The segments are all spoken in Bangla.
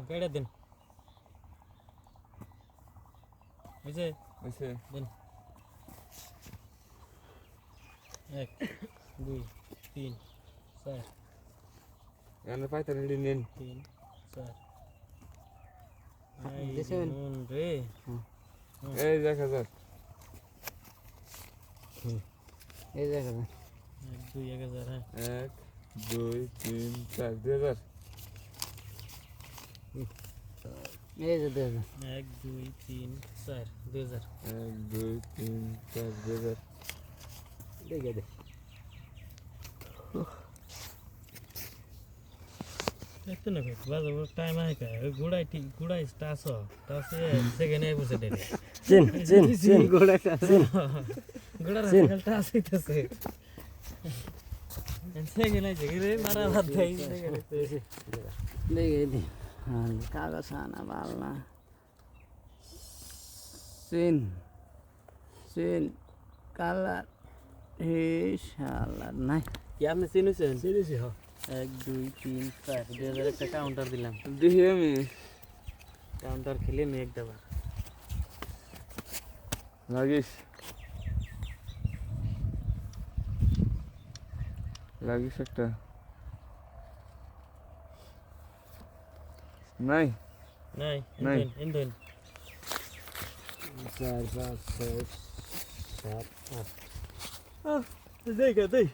কেটে দিন বুঝছে হইছে দিন 1 2 3 4 এনে পাইতে রেডি নেন 3 4 দিছেন? রে এই 1000 এই জায়গা 1 2 1000 হ্যাঁ 1 2 3 4 2000 এই যে দেখো 1 2 3 4 2000 1 2 3 4 2000 দেখে দে এত না কই বাজার টাইম আই কা গুড়াই টাস সেকেন্ড আই বসে দেবে চিন গোড়াটা গুড়ার সেকেন্ড টাস হইতাছে সেকেন্ড আই রে মারা বাদ দেই দেখে দে কাগজ আনা বালনা চিন কালার হে শালা নাই কি আপনি চিনুছেন চিনেছি হ 1 2 3 4 2000 একটা কাউন্টার দিলাম দেখি আমি কাউন্টার খেলে নি একটা বার লাগিস একটা নাই নাই নাই। ইন্দন 4 5 6 7 8 দেই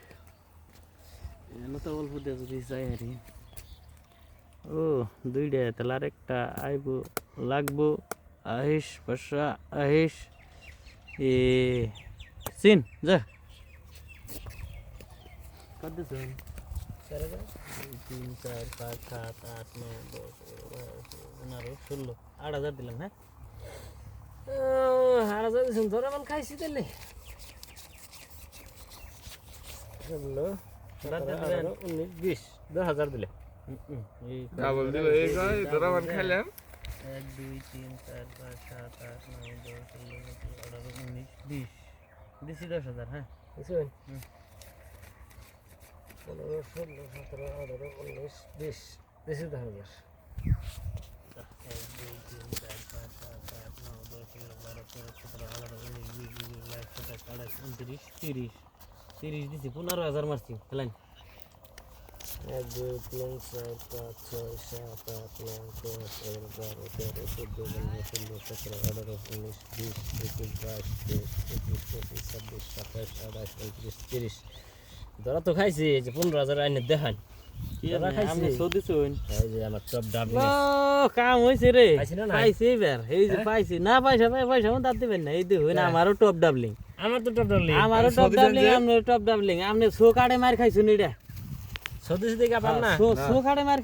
এনো তো অল্প দিয়ে যদি যাই হারি ও দুইটা তাহলে আরেকটা আইবো লাগবো আহিস বর্ষা আহিস এ সিন যা কত দিছেন 3 4 5 7 8 9 10 11 16 8000 দিলাম হ্যাঁ হারাজা দিছেন ধরে মান খাইছি তাইলে 19 20 10000 দিলে ডাবল দিল এই গায় তোরা মান খাইলাম 1 2 3 4 5 7 8 9 10 11 12 19 20 দিছি 10000 হ্যাঁ বুঝছেন 15 16 17 18 19 20 দিছি 10000 1 2 3 4 5 7 8 9 10 11 12 13 14 15 16 17 18 19 20 30 দিছি 15000 মারছি খেলান 1 2 3 4 5 6 7 8 9 10 11 12 13 14 15 16 17 18 19 20 21 22 23 24 25 26 27 28 29 30 ধরা তো খাইছি এই যে 15000 আইনে দেখান কি তোরা খাইছিস? আপনি সৌদি শুন এই যে আমার টপ ডাব ও কাম হইছে রে পাইছি না নাই? পাইছি এবার এই যে পাইছি না পয়সা মন দাঁত দিবেন না এই দেখুন আমারও টপ ডাবলিং আমার তো টপ ডাব আমারও টপ ডাবলিং আপনার টপ ডাবলিং আপনি শো কাটে মার খাইছুন এটা সদস্য দিকে পার না শো কাটে মার